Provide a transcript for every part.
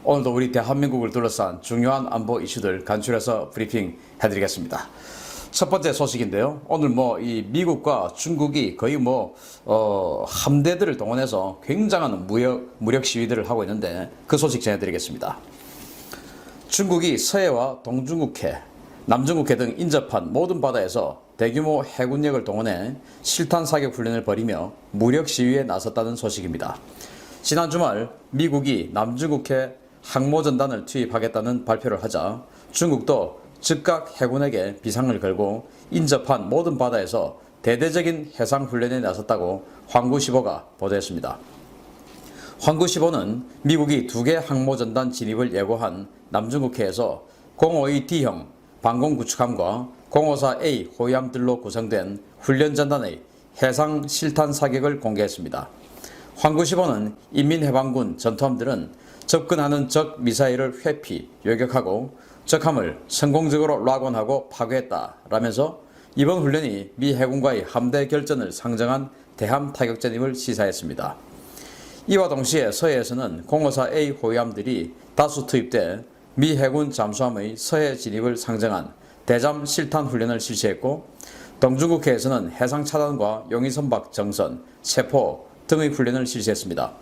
오늘도 우리 대한민국을 둘러싼 중요한 안보 이슈들 간추려서 브리핑 해드리겠습니다. 첫 번째 소식인데요. 오늘 이 미국과 중국이 거의 함대들을 동원해서 굉장한 무력 시위들을 하고 있는데 그 소식 전해드리겠습니다. 중국이 서해와 동중국해, 남중국해 등 인접한 모든 바다에서 대규모 해군력을 동원해 실탄 사격 훈련을 벌이며 무력 시위에 나섰다는 소식입니다. 지난 주말 미국이 남중국해 항모전단을 투입하겠다는 발표를 하자 중국도 즉각 해군에게 비상을 걸고 인접한 모든 바다에서 대대적인 해상훈련에 나섰다고 환구15가 보도했습니다. 환구15는 미국이 2개 항모전단 진입을 예고한 남중국해에서 052D형 방공구축함과 054A 호위함들로 구성된 훈련전단의 해상 실탄 사격을 공개했습니다. 환구15는 인민해방군 전투함들은 접근하는 적 미사일을 회피, 요격하고 적함을 성공적으로 락원하고 파괴했다라면서 이번 훈련이 미 해군과의 함대 결전을 상정한 대함 타격전임을 시사했습니다. 이와 동시에 서해에서는 054A 호위함들이 다수 투입돼 미 해군 잠수함의 서해 진입을 상정한 대잠 실탄 훈련을 실시했고, 동중국해에서는 해상 차단과 용의선박 정선, 세포 등의 훈련을 실시했습니다.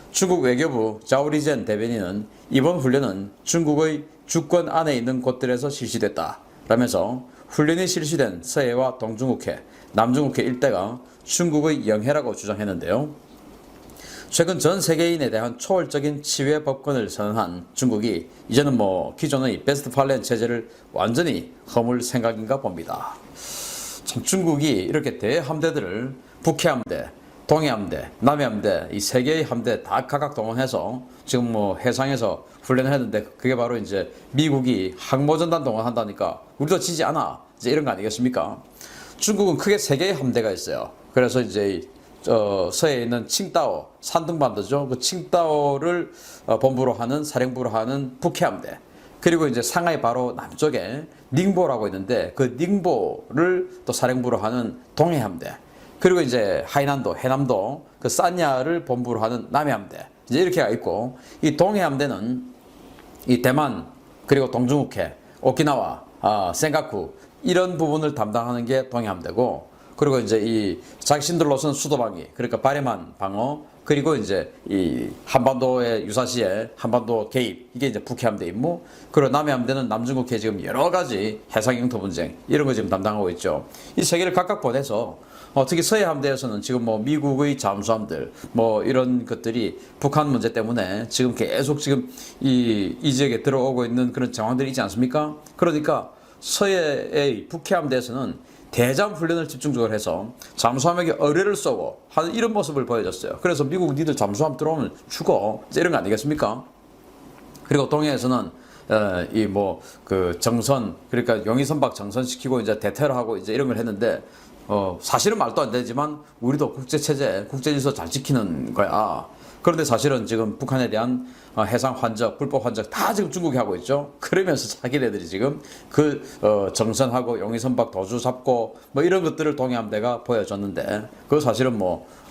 중국 외교부 자오리젠 대변인은 이번 훈련은 중국의 주권 안에 있는 곳들에서 실시됐다라면서 훈련이 실시된 서해와 동중국해, 남중국해 일대가 중국의 영해라고 주장했는데요. 최근 전 세계인에 대한 초월적인 치외 법권을 선언한 중국이 이제는 기존의 베스트팔렌 체제를 완전히 허물 생각인가 봅니다. 참 중국이 이렇게 대함대들을 북해함대, 동해함대, 남해함대 이 세 개의 함대 다 각각 동원해서 지금 해상에서 훈련을 했는데 그게 바로 이제 미국이 항모전단 동원한다니까 우리도 지지 않아 이제 이런 거 아니겠습니까? 중국은 크게 세 개의 함대가 있어요. 그래서 이제 서해에 있는 칭다오 산둥반도죠. 그 칭다오를 본부로 하는 사령부로 하는 북해함대, 그리고 이제 상하이 바로 남쪽에 닝보라고 있는데 그 닝보를 또 사령부로 하는 동해함대, 그리고 이제 하이난도 해남도 그 산야를 본부로 하는 남해함대, 이제 이렇게가 있고, 이 동해함대는 이 대만 그리고 동중국해, 오키나와, 센카쿠 이런 부분을 담당하는 게 동해함대고, 그리고 이제 이 자신들로서는 수도방위, 그러니까 바레만 방어, 그리고 이제 이 한반도의 유사시에 한반도 개입, 이게 이제 북해함대 임무. 그리고 남해함대는 남중국해 지금 여러 가지 해상 영토 분쟁 이런 거 지금 담당하고 있죠. 이 세 개를 각각 보내서 특히 서해함대에서는 지금 미국의 잠수함들 이런 것들이 북한 문제 때문에 지금 계속 지금 이 지역에 들어오고 있는 그런 상황들이 있지 않습니까? 그러니까 서해의 북해함대에서는 대잠 훈련을 집중적으로 해서 잠수함에게 어뢰를 쏘고 하는 이런 모습을 보여줬어요. 그래서 미국 니들 잠수함 들어오면 죽어 이런 거 아니겠습니까? 그리고 동해에서는 그 정선, 그러니까 용의선박 정선시키고 이제 대테러하고 이제 이런 걸 했는데 사실은 말도 안 되지만 우리도 국제체제, 국제질서 잘 지키는 거야. 그런데 사실은 지금 북한에 대한 해상 환적, 불법 환적 다 지금 중국이 하고 있죠. 그러면서 자기네들이 지금 정선하고 용의선박 도주 잡고 이런 것들을 동해함대가 보여줬는데, 그 사실은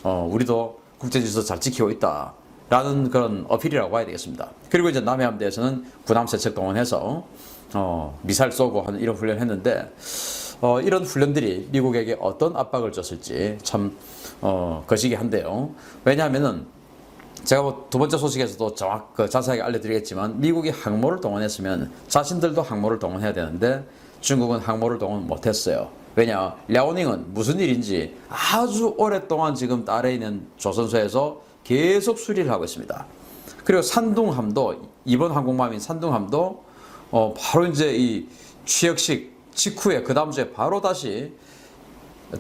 우리도 국제질서 잘 지키고 있다 라는 그런 어필이라고 봐야 되겠습니다. 그리고 이제 남해함대에서는 군함세척 동원해서 미사일 쏘고 하는 이런 훈련을 했는데, 이런 훈련들이 미국에게 어떤 압박을 줬을지 참 거시기한데요. 왜냐하면은 제가 두 번째 소식에서도 자세하게 알려드리겠지만, 미국이 항모를 동원했으면 자신들도 항모를 동원해야 되는데 중국은 항모를 동원 못했어요. 왜냐? 랴오닝은 무슨 일인지 아주 오랫동안 지금 아래에 있는 조선소에서 계속 수리를 하고 있습니다. 그리고 산둥함도, 이번 항공모함인 산둥함도 바로 이제 이 취역식 직후에 그 다음 주에 바로 다시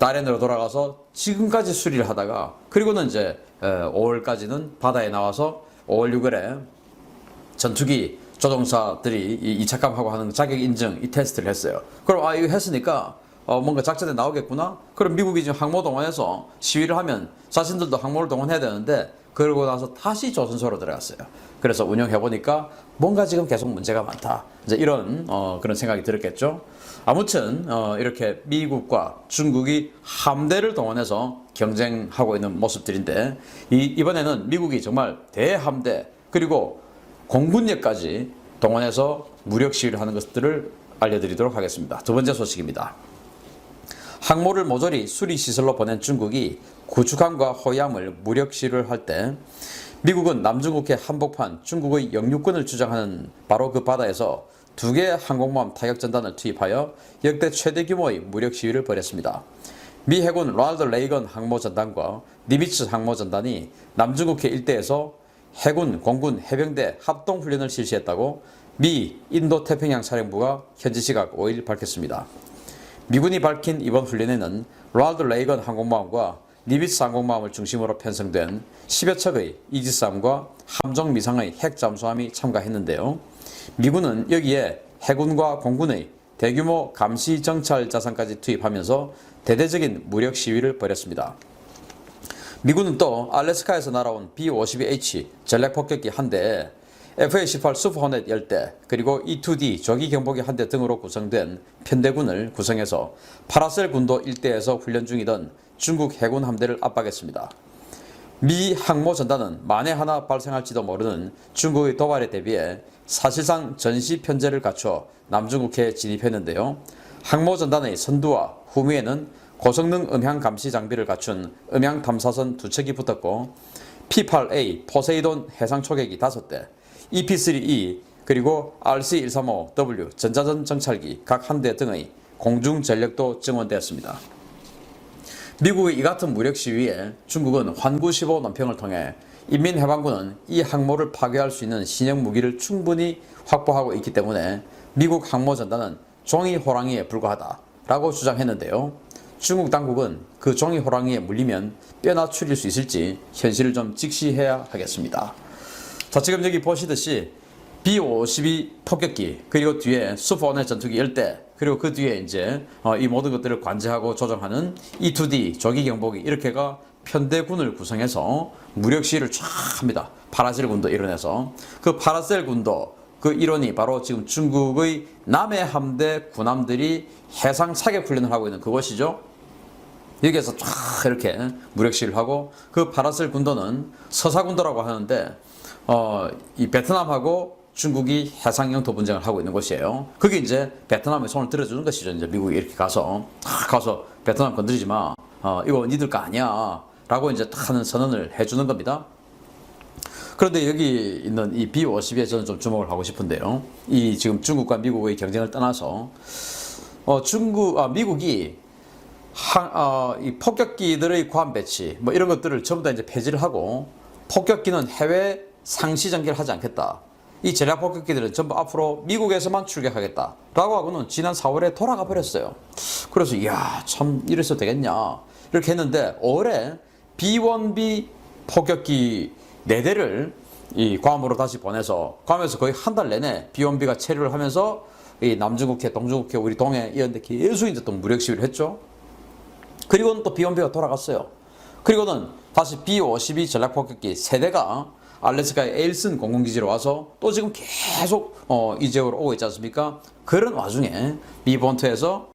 다롄으로 돌아가서 지금까지 수리를 하다가, 그리고는 이제 5월까지는 바다에 나와서 5월 6월에 전투기 조종사들이 이 이착감하고 하는 자격 인증 이 테스트를 했어요. 그럼 이거 했으니까 뭔가 작전에 나오겠구나. 그럼 미국이 지금 항모 동원해서 시위를 하면 자신들도 항모를 동원해야 되는데, 그러고 나서 다시 조선소로 들어갔어요. 그래서 운영해보니까 뭔가 지금 계속 문제가 많다, 이제 이런 그런 생각이 들었겠죠. 아무튼 이렇게 미국과 중국이 함대를 동원해서 경쟁하고 있는 모습들인데, 이번에는 미국이 정말 대함대, 그리고 공군력까지 동원해서 무력 시위를 하는 것들을 알려드리도록 하겠습니다. 두 번째 소식입니다. 항모를 모조리 수리시설로 보낸 중국이 구축함과 호위함을 무력 시위를 할 때 미국은 남중국해 한복판 중국의 영유권을 주장하는 바로 그 바다에서 2개의 항공모함 타격전단을 투입하여 역대 최대 규모의 무력 시위를 벌였습니다. 미 해군 로널드 레이건 항모전단과 니미츠 항모전단이 남중국해 일대에서 해군, 공군, 해병대 합동훈련을 실시했다고 미 인도태평양 사령부가 현지 시각 5일 밝혔습니다. 미군이 밝힌 이번 훈련에는 로널드 레이건 항공모함과 니미츠 항공모함을 중심으로 편성된 10여 척의 이지스함과 함정 미상의 핵 잠수함이 참가했는데요. 미군은 여기에 해군과 공군의 대규모 감시 정찰 자산까지 투입하면서 대대적인 무력 시위를 벌였습니다. 미군은 또 알래스카에서 날아온 B-52H 전략폭격기 한 대에 F-18 슈퍼호넷 10대 그리고 E-2D 조기 경보기 한 대 등으로 구성된 편대군을 구성해서 파라셀 군도 일대에서 훈련 중이던 중국 해군 함대를 압박했습니다. 미 항모 전단은 만에 하나 발생할지도 모르는 중국의 도발에 대비해 사실상 전시 편제를 갖춰 남중국해에 진입했는데요. 항모 전단의 선두와 후미에는 고성능 음향 감시 장비를 갖춘 음향 탐사선 2척이 붙었고 P-8A 포세이돈 해상 초계기 5대, EP-3E 그리고 RC-135W 전자전 정찰기 각 한 대 등의 공중 전력도 증원되었습니다. 미국의 이 같은 무력 시위에 중국은 환구 15 논평을 통해 인민해방군은 이 항모를 파괴할 수 있는 신형 무기를 충분히 확보하고 있기 때문에 미국 항모전단은 종이 호랑이에 불과하다라고 주장했는데요. 중국 당국은 그 종이 호랑이에 물리면 뼈나 추릴 수 있을지 현실을 좀 직시해야 하겠습니다. 자, 지금 여기 보시듯이 B-52 폭격기 그리고 뒤에 슈퍼호넷 전투기 10대 그리고 그 뒤에 이제 이 모든 것들을 관제하고 조정하는 E-2D 조기 경보기 이렇게가 편대군을 구성해서 무력 시위를 쫙 합니다. 파라셀 군도 일원에서 그 파라셀 군도 그 일원이 바로 지금 중국의 남해 함대 군함들이 해상 사격 훈련을 하고 있는 그곳이죠. 여기에서 쫙 이렇게 무력 시위를 하고 그 파라셀 군도는 서사군도라고 하는데 이 베트남하고 중국이 해상 영토 분쟁을 하고 있는 곳이에요. 그게 이제 베트남에 손을 들어주는 것이죠. 이제 미국이 이렇게 가서 베트남 건드리지 마. 이거 니들 거 아니야. 라고 이제 딱 하는 선언을 해주는 겁니다. 그런데 여기 있는 이 B-52에 저는 좀 주목을 하고 싶은데요. 이 지금 중국과 미국의 경쟁을 떠나서 미국이 이 폭격기들의 구함 배치 뭐 이런 것들을 전부 다 이제 폐지를 하고 폭격기는 해외 상시 전개를 하지 않겠다. 이 전략 폭격기들은 전부 앞으로 미국에서만 출격하겠다라고 하고는 지난 4월에 돌아가 버렸어요. 그래서 이야 참 이래서 되겠냐 이렇게 했는데 올해 B-1B 폭격기 4대를 이 괌으로 다시 보내서 괌에서 거의 한 달 내내 B-1B가 체류를 하면서 이 남중국해, 동중국해, 우리 동해 이런 데 계속 이제 또 무력 시위를 했죠. 그리고는 또 B-1B가 돌아갔어요. 그리고는 다시 B-52 전략 폭격기 3대가 알래스카의 에일슨 공군기지로 와서 또 지금 계속 이 지역으로 오고 있지 않습니까? 그런 와중에 미 본토에서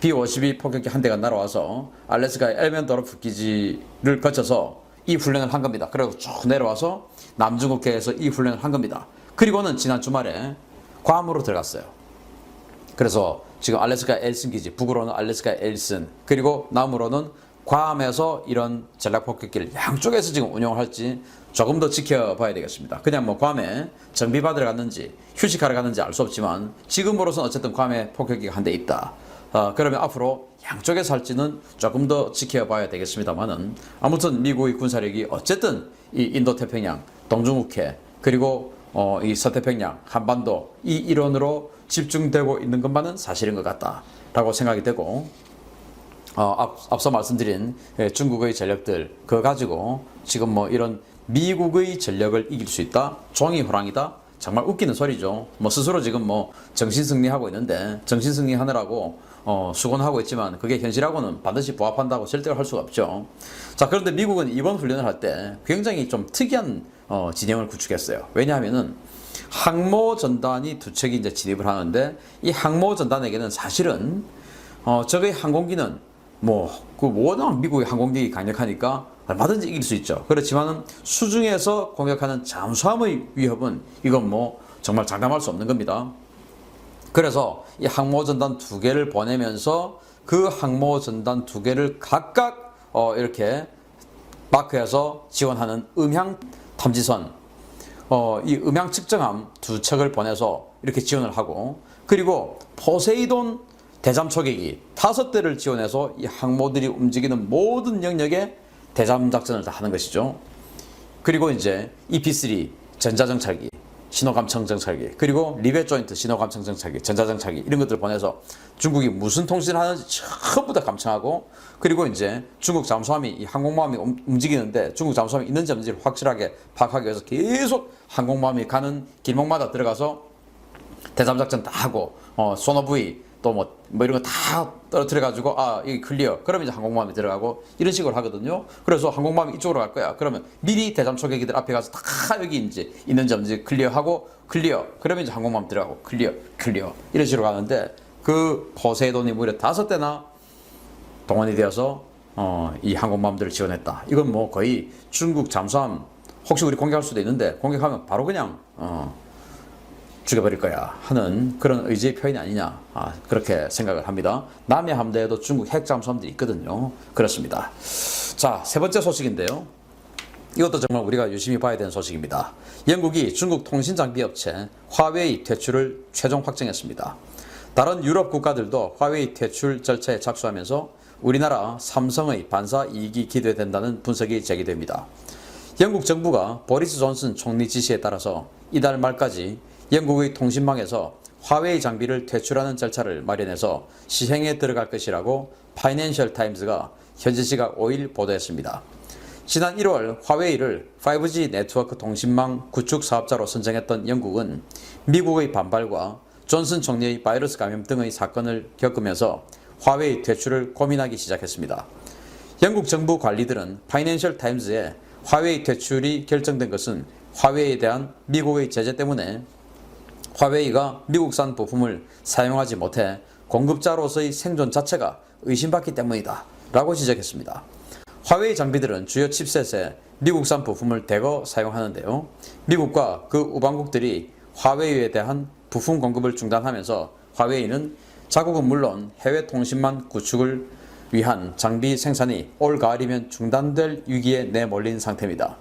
B-52 폭격기 한 대가 날아와서 알래스카의 엘멘도르프 기지를 거쳐서 이 훈련을 한 겁니다. 그리고 쭉 내려와서 남중국해에서 이 훈련을 한 겁니다. 그리고는 지난 주말에 괌으로 들어갔어요. 그래서 지금 알래스카 엘슨 기지, 북으로는 알래스카 엘슨, 그리고 남으로는 괌에서 이런 전략 폭격기를 양쪽에서 지금 운영을 할지 조금 더 지켜봐야 되겠습니다. 그냥 뭐 괌에 정비받으러 갔는지 휴식하러 갔는지 알 수 없지만 지금으로서는 어쨌든 괌에 폭격기가 한 대 있다. 그러면 앞으로 양쪽에서 할지는 조금 더 지켜봐야 되겠습니다만은 아무튼 미국의 군사력이 어쨌든 이 인도태평양, 동중국해 그리고 이 서태평양, 한반도 이 일원으로 집중되고 있는 것만은 사실인 것 같다라고 생각이 되고 앞서 말씀드린 중국의 전력들 그거 가지고 지금 뭐 이런 미국의 전력을 이길 수 있다? 종이 호랑이다? 정말 웃기는 소리죠. 뭐 스스로 지금 뭐 정신승리하고 있는데 정신승리하느라고 수고는 하고 있지만 그게 현실하고는 반드시 부합한다고 절대로 할 수가 없죠. 자, 그런데 미국은 이번 훈련을 할 때 굉장히 좀 특이한 진영을 구축했어요. 왜냐하면은 항모 전단이 2척이 이제 진입을 하는데 이 항모 전단에게는 사실은 적의 항공기는 뭐 그 워낙 미국의 항공기 강력하니까 얼마든지 이길 수 있죠. 그렇지만은 수중에서 공격하는 잠수함의 위협은 이건 뭐 정말 장담할 수 없는 겁니다. 그래서 이 항모전단 두 개를 보내면서 그 항모전단 두 개를 각각 이렇게 마크해서 지원하는 음향 탐지선, 이 음향 측정함 두 척을 보내서 이렇게 지원을 하고, 그리고 포세이돈 대잠 초계기 5대를 지원해서 이 항모들이 움직이는 모든 영역에 대잠 작전을 다 하는 것이죠. 그리고 이제 EP3 전자정찰기, 신호감청 정찰기, 그리고 리베 조인트 신호감청 정찰기, 전자정찰기 이런 것들을 보내서 중국이 무슨 통신을 하는지 전부 다 감청하고, 그리고 이제 중국 잠수함이 이 항공모함이 움직이는데 중국 잠수함이 있는지 없는지를 확실하게 파악하기 위해서 계속 항공모함이 가는 길목마다 들어가서 대잠 작전 다 하고, 소노부이 또 뭐 이런 거 다 떨어뜨려 가지고 여기 클리어, 그러면 이제 항공모함이 들어가고 이런 식으로 하거든요. 그래서 항공모함이 이쪽으로 갈 거야. 그러면 미리 대잠 초계기들 앞에 가서 다 여기 이제 있는지 없는지 클리어하고, 클리어 그러면 이제 항공모함 들어가고, 클리어 이런 식으로 가는데, 그 포세이돈이 무려 5대나 동원이 되어서 이 항공모함들을 지원했다. 이건 뭐 거의 중국 잠수함 혹시 우리 공격할 수도 있는데 공격하면 바로 그냥 죽여버릴 거야 하는 그런 의지의 표현이 아니냐, 그렇게 생각을 합니다. 남해 함대에도 중국 핵 잠수함들이 있거든요. 그렇습니다. 자, 세 번째 소식인데요. 이것도 정말 우리가 유심히 봐야 되는 소식입니다. 영국이 중국 통신장비 업체 화웨이 퇴출을 최종 확정했습니다. 다른 유럽 국가들도 화웨이 퇴출 절차에 착수하면서 우리나라 삼성의 반사 이익이 기대된다는 분석이 제기됩니다. 영국 정부가 보리스 존슨 총리 지시에 따라서 이달 말까지 영국의 통신망에서 화웨이 장비를 퇴출하는 절차를 마련해서 시행에 들어갈 것이라고 파이낸셜 타임즈가 현지 시각 5일 보도했습니다. 지난 1월 화웨이를 5G 네트워크 통신망 구축 사업자로 선정했던 영국은 미국의 반발과 존슨 총리의 바이러스 감염 등의 사건을 겪으면서 화웨이 퇴출을 고민하기 시작했습니다. 영국 정부 관리들은 파이낸셜 타임즈에 화웨이 퇴출이 결정된 것은 화웨이에 대한 미국의 제재 때문에 화웨이가 미국산 부품을 사용하지 못해 공급자로서의 생존 자체가 의심받기 때문이다 라고 지적했습니다. 화웨이 장비들은 주요 칩셋에 미국산 부품을 대거 사용하는데요. 미국과 그 우방국들이 화웨이에 대한 부품 공급을 중단하면서 화웨이는 자국은 물론 해외 통신망 구축을 위한 장비 생산이 올 가을이면 중단될 위기에 내몰린 상태입니다.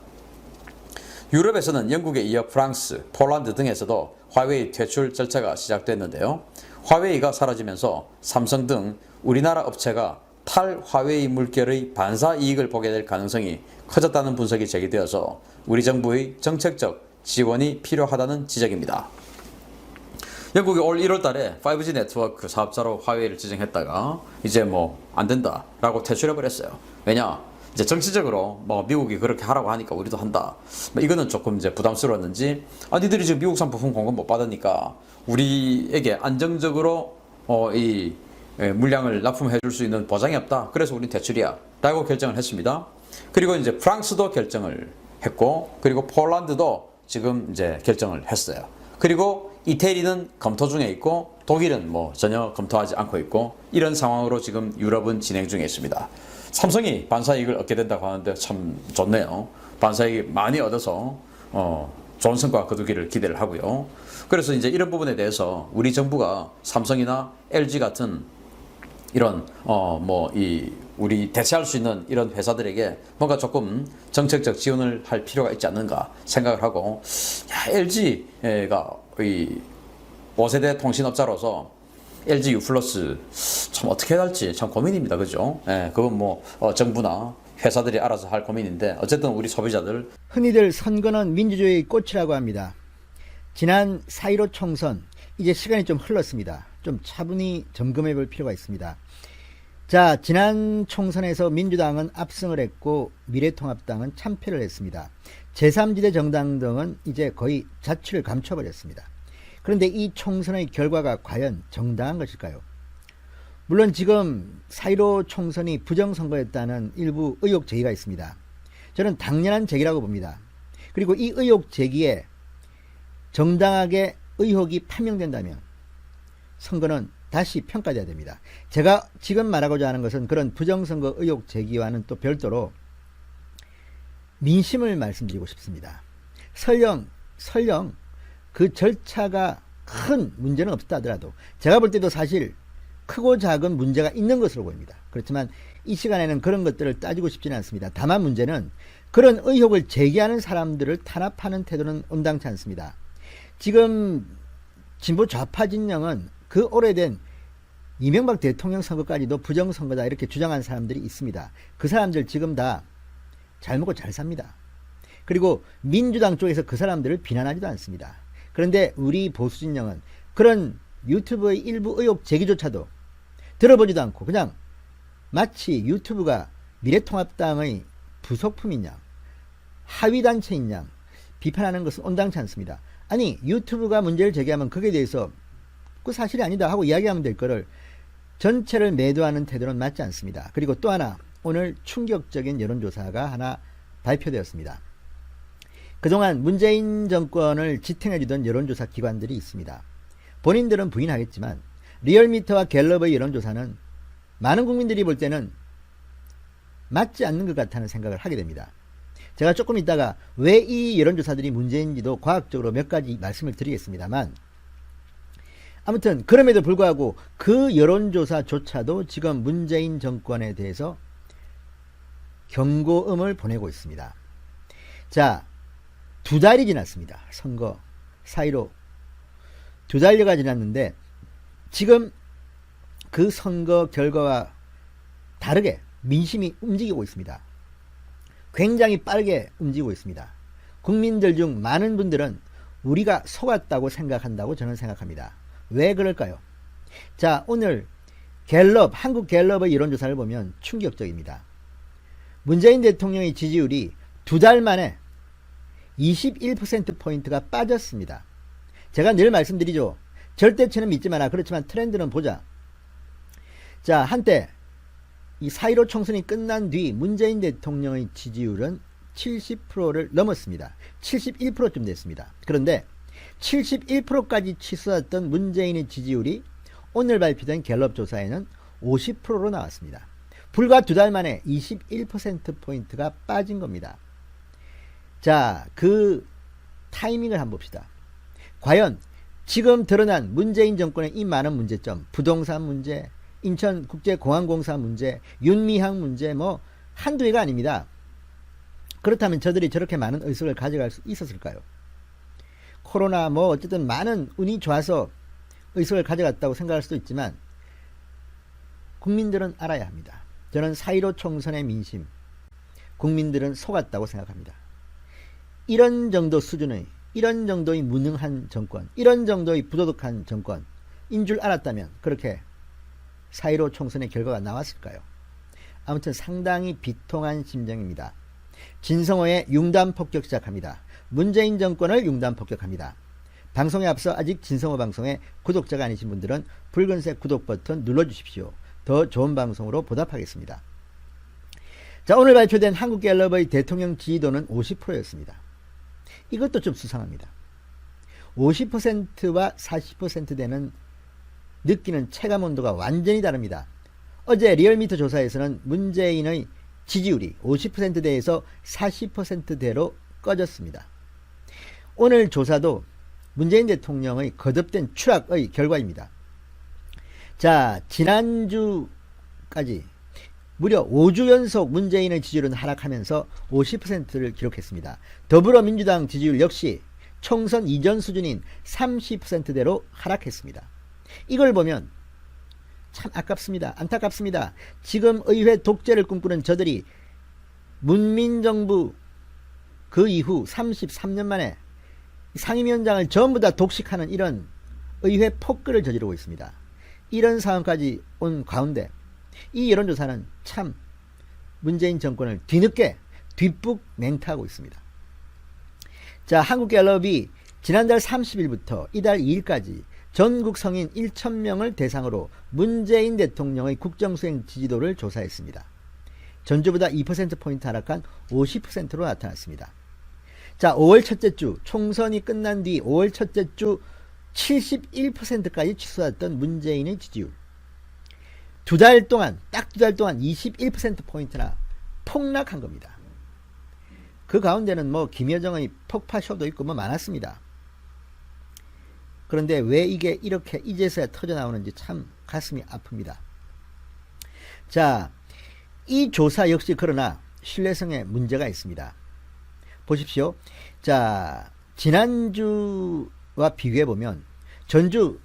유럽에서는 영국에 이어 프랑스, 폴란드 등에서도 화웨이 퇴출 절차가 시작됐는데요. 화웨이가 사라지면서 삼성 등 우리나라 업체가 탈 화웨이 물결의 반사 이익을 보게 될 가능성이 커졌다는 분석이 제기되어서 우리 정부의 정책적 지원이 필요하다는 지적입니다. 영국이 올 1월 달에 5G 네트워크 사업자로 화웨이를 지정했다가 이제 뭐 안 된다라고 퇴출해버렸어요. 왜냐? 이제 정치적으로 뭐 미국이 그렇게 하라고 하니까 우리도 한다. 이거는 조금 이제 부담스러웠는지, 니들이 지금 미국산 부품 공급 못 받으니까 우리에게 안정적으로 이 물량을 납품해 줄 수 있는 보장이 없다. 그래서 우린 퇴출이야 라고 결정을 했습니다. 그리고 이제 프랑스도 결정을 했고, 그리고 폴란드도 지금 이제 결정을 했어요. 그리고 이태리는 검토 중에 있고, 독일은 뭐 전혀 검토하지 않고 있고, 이런 상황으로 지금 유럽은 진행 중에 있습니다. 삼성이 반사이익을 얻게 된다고 하는데 참 좋네요. 반사이익 많이 얻어서 좋은 성과 거두기를 기대를 하고요. 그래서 이제 이런 부분에 대해서 우리 정부가 삼성이나 LG 같은 이런 우리 대체할 수 있는 이런 회사들에게 뭔가 조금 정책적 지원을 할 필요가 있지 않는가 생각을 하고, LG가 이 5세대 통신업자로서 LG U 플러스 참 어떻게 해야 할지 참 고민입니다. 그죠? 그건 뭐 정부나 회사들이 알아서 할 고민인데, 어쨌든 우리 소비자들, 흔히들 선거는 민주주의의 꽃이라고 합니다. 지난 4.15 총선, 이제 시간이 좀 흘렀습니다. 좀 차분히 점검해 볼 필요가 있습니다. 자, 지난 총선에서 민주당은 압승을 했고 미래통합당은 참패를 했습니다. 제3지대 정당 등은 이제 거의 자취를 감춰버렸습니다. 그런데 이 총선의 결과가 과연 정당한 것일까요? 물론 지금 4.15 총선이 부정선거였다는 일부 의혹 제기가 있습니다. 저는 당연한 제기라고 봅니다. 그리고 이 의혹 제기에 정당하게 의혹이 판명된다면 선거는 다시 평가돼야 됩니다. 제가 지금 말하고자 하는 것은 그런 부정선거 의혹 제기와는 또 별도로 민심을 말씀드리고 싶습니다. 설령 그 절차가 큰 문제는 없다 하더라도 제가 볼 때도 사실 크고 작은 문제가 있는 것으로 보입니다. 그렇지만 이 시간에는 그런 것들을 따지고 싶지는 않습니다. 다만 문제는 그런 의혹을 제기하는 사람들을 탄압하는 태도는 온당치 않습니다. 지금 진보 좌파 진영은 그 오래된 이명박 대통령 선거까지도 부정선거다 이렇게 주장한 사람들이 있습니다. 그 사람들 지금 다 잘 먹고 잘 삽니다. 그리고 민주당 쪽에서 그 사람들을 비난하지도 않습니다. 그런데 우리 보수 진영은 그런 유튜브의 일부 의혹 제기조차도 들어보지도 않고 그냥 마치 유튜브가 미래통합당의 부속품인 양, 하위단체인 양 비판하는 것은 온당치 않습니다. 아니 유튜브가 문제를 제기하면 거기에 대해서 그 사실이 아니다 하고 이야기하면 될 거를 전체를 매도하는 태도는 맞지 않습니다. 그리고 또 하나 오늘 충격적인 여론조사가 하나 발표되었습니다. 그동안 문재인 정권을 지탱해주던 여론조사 기관들이 있습니다. 본인들은 부인하겠지만 리얼미터와 갤럽의 여론조사는 많은 국민들이 볼 때는 맞지 않는 것 같다는 생각을 하게 됩니다. 제가 조금 있다가 왜 이 여론조사들이 문제인지도 과학적으로 몇 가지 말씀을 드리겠습니다만 아무튼 그럼에도 불구하고 그 여론조사조차도 지금 문재인 정권에 대해서 경고음을 보내고 있습니다. 자, 2달이 지났습니다. 선거 사이로 2달여가 지났는데 지금 그 선거 결과와 다르게 민심이 움직이고 있습니다. 굉장히 빠르게 움직이고 있습니다. 국민들 중 많은 분들은 우리가 속았다고 생각한다고 저는 생각합니다. 왜 그럴까요? 자, 오늘 갤럽, 한국 갤럽의 여론조사를 보면 충격적입니다. 문재인 대통령의 지지율이 2달 만에 21%포인트가 빠졌습니다. 제가 늘 말씀드리죠. 절대치는 믿지 마라. 그렇지만 트렌드는 보자. 자, 한때 이 4.15 총선이 끝난 뒤 문재인 대통령의 지지율은 70%를 넘었습니다. 71%쯤 됐습니다. 그런데 71%까지 치솟았던 문재인의 지지율이 오늘 발표된 갤럽 조사에는 50%로 나왔습니다. 불과 2달 만에 21%포인트가 빠진 겁니다. 자, 그 타이밍을 한번 봅시다. 과연 지금 드러난 문재인 정권의 이 많은 문제점, 부동산 문제, 인천국제공항공사 문제, 윤미향 문제 뭐 한두 개가 아닙니다. 그렇다면 저들이 저렇게 많은 의석을 가져갈 수 있었을까요? 코로나 뭐 어쨌든 많은 운이 좋아서 의석을 가져갔다고 생각할 수도 있지만 국민들은 알아야 합니다. 저는 4.15 총선의 민심, 국민들은 속았다고 생각합니다. 이런 정도 수준의, 이런 정도의 무능한 정권, 이런 정도의 부도덕한 정권인 줄 알았다면 그렇게 4.15 총선의 결과가 나왔을까요? 아무튼 상당히 비통한 심정입니다. 진성호의 융단 폭격 시작합니다. 문재인 정권을 융단 폭격합니다. 방송에 앞서 아직 진성호 방송에 구독자가 아니신 분들은 붉은색 구독 버튼 눌러주십시오. 더 좋은 방송으로 보답하겠습니다. 자, 오늘 발표된 한국갤럽의 대통령 지지도는 50%였습니다. 이것도 좀 수상합니다. 50%와 40% 되는 느끼는 체감 온도가 완전히 다릅니다. 어제 리얼미터 조사에서는 문재인의 지지율이 50%대에서 40%대로 꺼졌습니다. 오늘 조사도 문재인 대통령의 거듭된 추락의 결과입니다. 자, 지난주까지 무려 5주 연속 문재인의 지지율은 하락하면서 50%를 기록했습니다. 더불어민주당 지지율 역시 총선 이전 수준인 30%대로 하락했습니다. 이걸 보면 참 아깝습니다. 안타깝습니다. 지금 의회 독재를 꿈꾸는 저들이 문민정부 그 이후 33년 만에 상임위원장을 전부 다 독식하는 이런 의회 폭거를 저지르고 있습니다. 이런 상황까지 온 가운데 이 여론조사는 참 문재인 정권을 뒤늦게 뒷북 맹타하고 있습니다. 자, 한국갤럽이 지난달 30일부터 이달 2일까지 전국 성인 1,000명을 대상으로 문재인 대통령의 국정수행 지지도를 조사했습니다. 전주보다 2%포인트 하락한 50%로 나타났습니다. 자, 5월 첫째 주 총선이 끝난 뒤 5월 첫째 주 71%까지 치솟았던 문재인의 지지율. 딱 2달 동안 21%포인트나 폭락한 겁니다. 그 가운데는 뭐 김여정의 폭파쇼도 있고 뭐 많았습니다. 그런데 왜 이게 이렇게 이제서야 터져 나오는지 참 가슴이 아픕니다. 자, 이 조사 역시 그러나 신뢰성에 문제가 있습니다. 보십시오. 자, 지난주와 비교해 보면 전주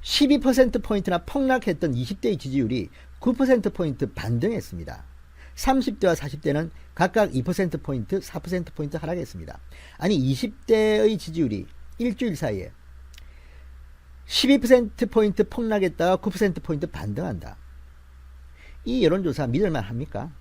12%포인트나 폭락했던 20대의 지지율이 9%포인트 반등했습니다. 30대와 40대는 각각 2%포인트, 4%포인트 하락했습니다. 아니 20대의 지지율이 일주일 사이에 12%포인트 폭락했다가 9%포인트 반등한다. 이 여론조사 믿을만 합니까?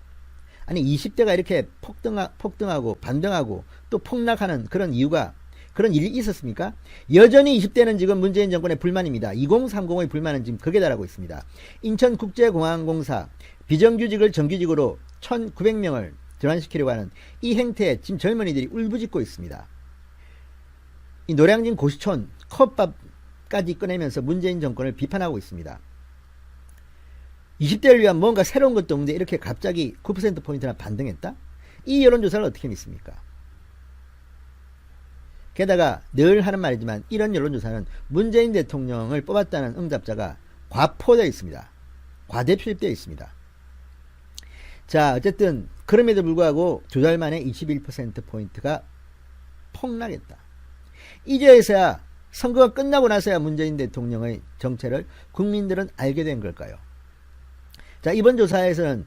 아니 20대가 이렇게 폭등하고 반등하고 또 폭락하는 그런 이유가 그런 일이 있었습니까? 여전히 20대는 지금 문재인 정권의 불만입니다. 2030의 불만은 지금 극에 달하고 있습니다. 인천국제공항공사 비정규직을 정규직으로 1900명을 전환시키려고 하는 이 행태에 지금 젊은이들이 울부짖고 있습니다. 이 노량진 고시촌 컵밥까지 꺼내면서 문재인 정권을 비판하고 있습니다. 20대를 위한 뭔가 새로운 것도 없는데 이렇게 갑자기 9%포인트나 반등했다? 이 여론조사를 어떻게 믿습니까? 게다가 늘 하는 말이지만 이런 여론조사는 문재인 대통령을 뽑았다는 응답자가 과포되어 있습니다. 과대표집되어 있습니다. 자, 어쨌든 그럼에도 불구하고 두 달 만에 21%포인트가 폭락했다. 이제서야 선거가 끝나고 나서야 문재인 대통령의 정체를 국민들은 알게 된 걸까요? 자, 이번 조사에서는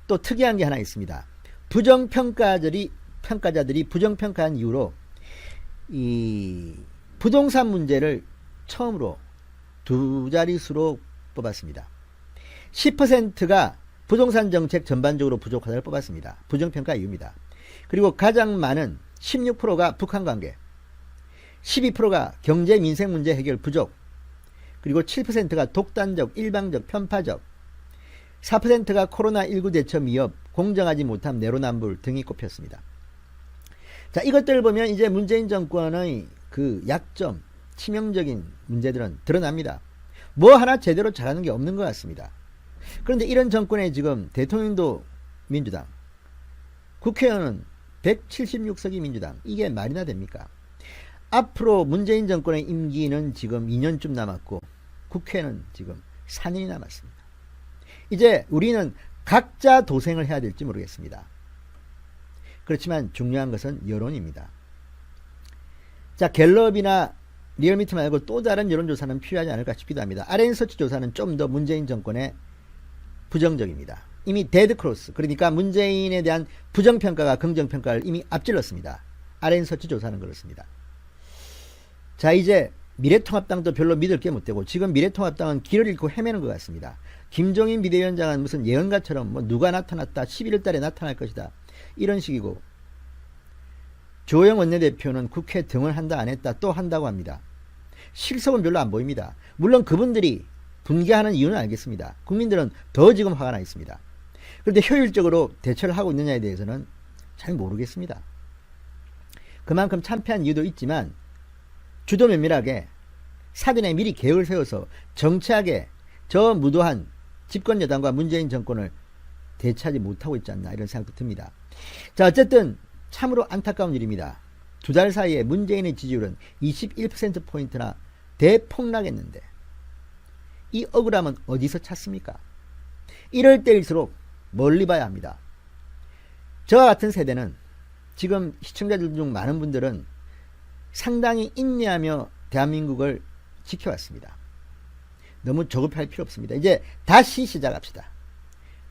또 특이한 게 하나 있습니다. 평가자들이 부정평가한 이유로 이 부동산 문제를 처음으로 두 자릿수로 뽑았습니다. 10%가 부동산 정책 전반적으로 부족하다를 뽑았습니다. 부정평가 이유입니다. 그리고 가장 많은 16%가 북한 관계, 12%가 경제 민생 문제 해결 부족, 그리고 7%가 독단적, 일방적, 편파적, 4%가 코로나19 대처 미흡, 공정하지 못함, 내로남불 등이 꼽혔습니다. 자, 이것들을 보면 이제 문재인 정권의 그 약점, 치명적인 문제들은 드러납니다. 뭐 하나 제대로 잘하는 게 없는 것 같습니다. 그런데 이런 정권에 지금 대통령도 민주당, 국회의원은 176석이 민주당, 이게 말이나 됩니까? 앞으로 문재인 정권의 임기는 지금 2년쯤 남았고 국회는 지금 4년이 남았습니다. 이제 우리는 각자 도생을 해야 될지 모르겠습니다. 그렇지만 중요한 것은 여론입니다. 자, 갤럽이나 리얼미터 말고 또 다른 여론조사는 필요하지 않을까 싶기도 합니다. RN서치 조사는 좀 더 문재인 정권에 부정적입니다. 이미 데드크로스, 그러니까 문재인에 대한 부정평가가 긍정평가를 이미 앞질렀습니다. RN서치 조사는 그렇습니다. 자, 이제 미래통합당도 별로 믿을 게 못되고 지금 미래통합당은 길을 잃고 헤매는 것 같습니다. 김종인 비대위원장은 무슨 예언가처럼 뭐 누가 나타났다, 11월 달에 나타날 것이다, 이런 식이고, 조영 원내대표는 국회 등원한다 안 했다 또 한다고 합니다. 실속은 별로 안 보입니다. 물론 그분들이 분개하는 이유는 알겠습니다. 국민들은 더 지금 화가 나 있습니다. 그런데 효율적으로 대처를 하고 있느냐에 대해서는 잘 모르겠습니다. 그만큼 참패한 이유도 있지만 주도 면밀하게 사전에 미리 계획을 세워서 정치하게 저 무도한 집권 여당과 문재인 정권을 대처하지 못하고 있지 않나, 이런 생각도 듭니다. 자, 어쨌든 참으로 안타까운 일입니다. 두 달 사이에 문재인의 지지율은 21%포인트나 대폭락했는데 이 억울함은 어디서 찾습니까? 이럴 때일수록 멀리 봐야 합니다. 저와 같은 세대는, 지금 시청자들 중 많은 분들은 상당히 인내하며 대한민국을 지켜왔습니다. 너무 조급할 필요 없습니다. 이제 다시 시작합시다.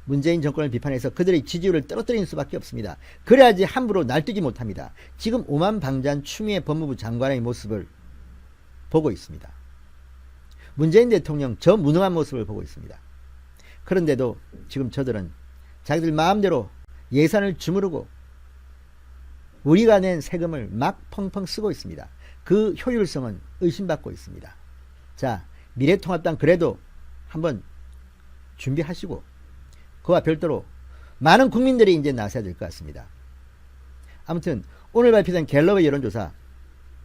문재인 정권을 비판해서 그들의 지지율을 떨어뜨리는 수밖에 없습니다. 그래야지 함부로 날뛰지 못합니다. 지금 오만방자한 추미애 법무부 장관의 모습을 보고 있습니다. 문재인 대통령 저 무능한 모습을 보고 있습니다. 그런데도 지금 저들은 자기들 마음대로 예산을 주무르고 우리가 낸 세금을 막 펑펑 쓰고 있습니다. 그 효율성은 의심받고 있습니다. 자, 미래통합당 그래도 한번 준비하시고 그와 별도로 많은 국민들이 이제 나서야 될 것 같습니다. 아무튼 오늘 발표된 갤럽의 여론조사,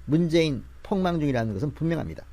문재인 폭망 중이라는 것은 분명합니다.